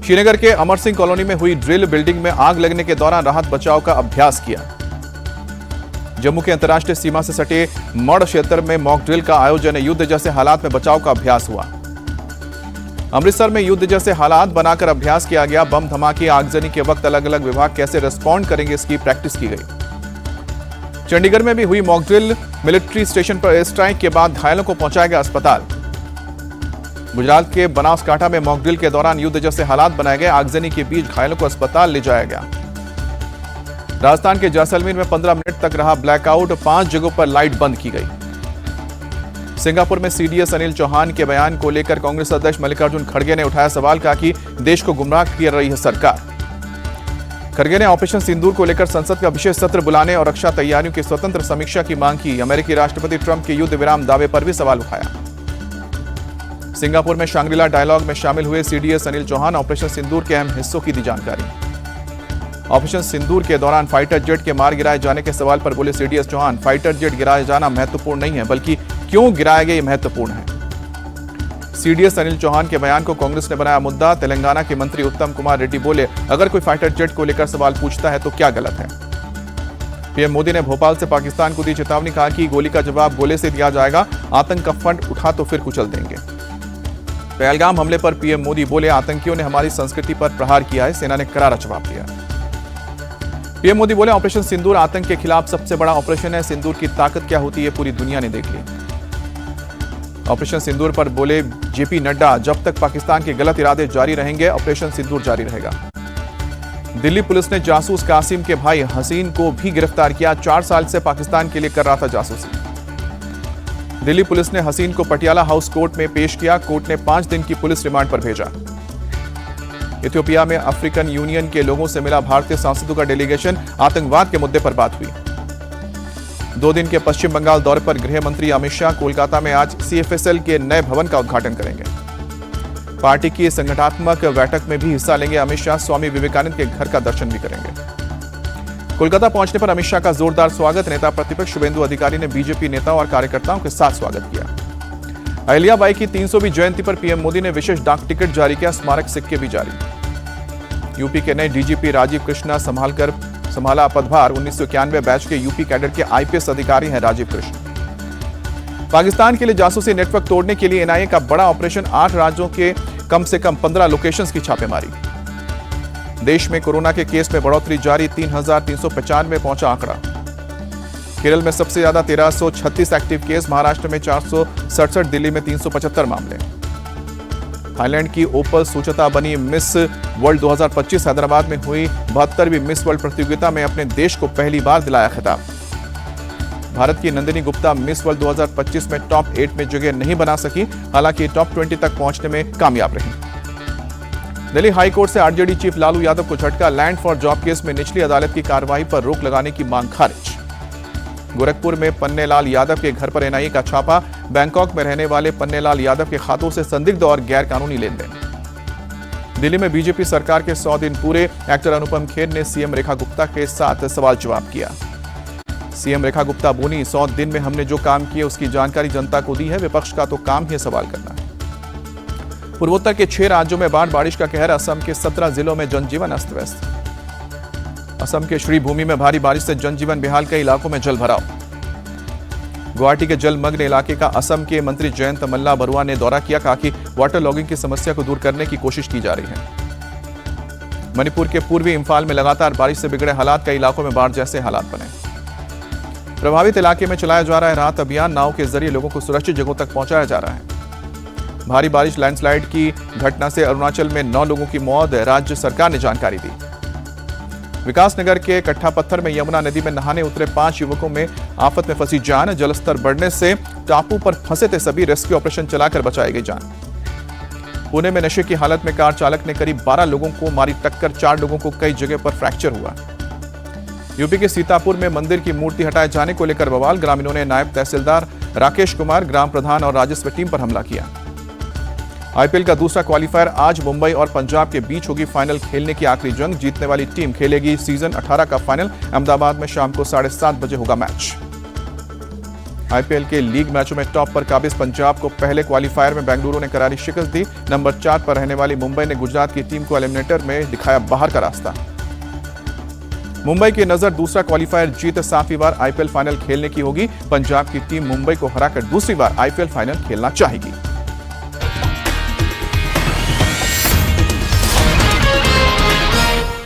श्रीनगर के अमर सिंह कॉलोनी में हुई ड्रिल बिल्डिंग में आग लगने के दौरान राहत बचाव का अभ्यास किया। जम्मू के अंतर्राष्ट्रीय सीमा से सटे मौड़ क्षेत्र में मॉक ड्रिल का आयोजन, युद्ध जैसे हालात में बचाव का अभ्यास हुआ। अमृतसर में युद्ध जैसे हालात बनाकर अभ्यास किया गया। बम धमाके, आगजनी के वक्त अलग अलग विभाग कैसे रिस्पॉन्ड करेंगे, इसकी प्रैक्टिस की गई। चंडीगढ़ में भी हुई मॉक ड्रिल। मिलिट्री स्टेशन पर एयर स्ट्राइक के बाद घायलों को पहुंचाया गया अस्पताल। गुजरात के बनासकांठा में मॉक ड्रिल के दौरान युद्ध जैसे हालात बनाए गए। आगजनी के बीच घायलों को अस्पताल ले जाया गया। राजस्थान के जैसलमेर में 15 मिनट तक रहा ब्लैकआउट, 5 जगहों पर लाइट बंद की गई। सिंगापुर में सीडीएस अनिल चौहान के बयान को लेकर कांग्रेस अध्यक्ष मल्लिकार्जुन खड़गे ने उठाया सवाल, कहा कि देश को गुमराह कर रही है सरकार। खड़गे ने ऑपरेशन सिंदूर को लेकर संसद का विशेष सत्र बुलाने और रक्षा तैयारियों की स्वतंत्र समीक्षा की मांग की। अमेरिकी राष्ट्रपति ट्रंप के युद्ध विराम दावे पर भी सवाल उठाया। सिंगापुर में शांग्रीला डायलॉग में शामिल हुए सीडीएस अनिल चौहान, ऑपरेशन सिंदूर के अहम हिस्सों की दी जानकारी। ऑपरेशन सिंदूर के दौरान फाइटर जेट के मार गिराए जाने के सवाल पर बोले सीडीएस चौहान, फाइटर जेट गिराया जाना महत्वपूर्ण नहीं है, बल्कि क्यों गिराया गया ये महत्वपूर्ण है। सीडीएस अनिल चौहान के बयान को कांग्रेस ने बनाया मुद्दा। तेलंगाना के मंत्री उत्तम कुमार रेड्डी बोले, अगर कोई फाइटर जेट को लेकर सवाल पूछता है तो क्या गलत है। पीएम मोदी ने भोपाल से पाकिस्तान को दी चेतावनी, कहा कि गोली का जवाब गोले से दिया जाएगा, आतंक का फंड उठा तो फिर कुचल देंगे। पहलगाम हमले पर पीएम मोदी बोले, आतंकियों ने हमारी संस्कृति पर प्रहार किया है, सेना ने करारा जवाब दिया। पीएम मोदी बोले, ऑपरेशन सिंदूर आतंक के खिलाफ सबसे बड़ा ऑपरेशन है। सिंदूर की ताकत क्या होती है पूरी दुनिया ने देख ली। ऑपरेशन सिंदूर पर बोले जेपी नड्डा, जब तक पाकिस्तान के गलत इरादे जारी रहेंगे ऑपरेशन सिंदूर जारी रहेगा। दिल्ली पुलिस ने जासूस कासिम के भाई हसीन को भी गिरफ्तार किया। 4 साल से पाकिस्तान के लिए कर रहा था जासूसी। दिल्ली पुलिस ने हसीन को पटियाला हाउस कोर्ट में पेश किया। कोर्ट ने 5 दिन की पुलिस रिमांड पर भेजा। इथियोपिया में अफ्रीकन यूनियन के लोगों से मिला भारतीय सांसदों का डेलीगेशन। आतंकवाद के मुद्दे पर बात हुई। 2 दिन के पश्चिम बंगाल दौरे पर गृह मंत्री अमित शाह कोलकाता में आज सीएफएसएल के नए भवन का उद्घाटन करेंगे। पार्टी की संगठनात्मक बैठक में भी हिस्सा लेंगे अमित शाह। स्वामी विवेकानंद के घर का दर्शन भी करेंगे। कोलकाता पहुंचने पर अमित शाह का जोरदार स्वागत। नेता प्रतिपक्ष शुभेंदु अधिकारी ने बीजेपी नेताओं और कार्यकर्ताओं के साथ स्वागत किया। अहिल्याबाई की 300वीं जयंती पर पीएम मोदी ने विशेष डाक टिकट जारी किया। स्मारक सिक्के भी जारी। यूपी के नए डीजीपी राजीव कृष्णा संभाला पदभार। 1991 बैच के यूपी कैडर के आईपीएस अधिकारी हैं राजीव कृष्ण। पाकिस्तान के लिए जासूसी नेटवर्क तोड़ने के लिए एनआईए का बड़ा ऑपरेशन। 8 राज्यों के कम से कम 15 लोकेशंस की छापेमारी। देश में कोरोना के केस में बढ़ोतरी जारी। 3,395 पहुंचा आंकड़ा। केरल में सबसे ज्यादा 1336 एक्टिव केस। महाराष्ट्र में 467, दिल्ली में 375 मामले। थाईलैंड की ओपल सुचेता बनी मिस वर्ल्ड 2025। हैदराबाद में हुई 72वीं मिस वर्ल्ड प्रतियोगिता में अपने देश को पहली बार दिलाया खिताब। भारत की नंदिनी गुप्ता मिस वर्ल्ड 2025 में टॉप 8 में जगह नहीं बना सकी, हालांकि टॉप 20 तक पहुंचने में कामयाब रही। दिल्ली हाई कोर्ट से आरजेडी चीफ लालू यादव को झटका। लैंड फॉर जॉब केस में निचली अदालत की कार्रवाई पर रोक लगाने की मांग खारिज। गोरखपुर में पन्नेलाल यादव के घर पर एनआईए का छापा। बैंकॉक में रहने वाले पन्नेलाल यादव के खातों से संदिग्ध और गैरकानूनी लेनदेन। दिल्ली में बीजेपी सरकार के 100 दिन पूरे। एक्टर अनुपम खेर ने सीएम रेखा गुप्ता के साथ सवाल जवाब किया। सीएम रेखा गुप्ता बोली, 100 दिन में हमने जो काम किए उसकी जानकारी जनता को दी है। विपक्ष का तो काम ही सवाल करना है। पूर्वोत्तर के 6 राज्यों में बाढ़ का कहर। असम के 17 जिलों में जनजीवन अस्त व्यस्त। असम के श्रीभूमि में भारी बारिश से जनजीवन बेहाल। कई इलाकों में जल भराव। गुवाहाटी के जलमग्न इलाके का असम के मंत्री जयंत मल्ला बरुआ ने दौरा किया। कहा कि वाटर लॉगिंग की समस्या को दूर करने की कोशिश की जा रही है। मणिपुर के पूर्वी इंफाल में लगातार बारिश से बिगड़े हालात। कई इलाकों में बाढ़ जैसे हालात बने। प्रभावित इलाके में चलाया जा रहा है राहत अभियान। नाव के जरिए लोगों को सुरक्षित जगहों तक पहुंचाया जा रहा है। भारी बारिश लैंडस्लाइड की घटना से अरुणाचल में 9 लोगों की मौत। राज्य सरकार ने जानकारी दी। विकासनगर के कट्ठा पत्थर में यमुना नदी में नहाने उतरे 5 युवकों में आफत में फंसी जान। जलस्तर बढ़ने से टापू पर फंसे थे सभी। रेस्क्यू ऑपरेशन चलाकर बचाई गई जान। पुणे में नशे की हालत में कार चालक ने करीब 12 लोगों को मारी टक्कर। 4 लोगों को कई जगह पर फ्रैक्चर हुआ। यूपी के सीतापुर में मंदिर की मूर्ति हटाए जाने को लेकर बवाल। ग्रामीणों ने नायब तहसीलदार राकेश कुमार, ग्राम प्रधान और राजस्व टीम पर हमला किया। आईपीएल का दूसरा क्वालिफायर आज मुंबई और पंजाब के बीच होगी फाइनल खेलने की आखिरी जंग। जीतने वाली टीम खेलेगी सीजन 18 का फाइनल। अहमदाबाद में शाम को 7:30 बजे होगा मैच। आईपीएल के लीग मैचों में टॉप पर काबिज पंजाब को पहले क्वालीफायर में बेंगलुरु ने करारी शिकस्त दी। नंबर 4 पर रहने वाली मुंबई ने गुजरात की टीम को एलिमिनेटर में दिखाया बाहर का रास्ता। मुंबई की नजर दूसरा क्वालीफायर जीत 7वीं बार आईपीएल फाइनल खेलने की होगी। पंजाब की टीम मुंबई को हराकर दूसरी बार आईपीएल फाइनल खेलना चाहेगी।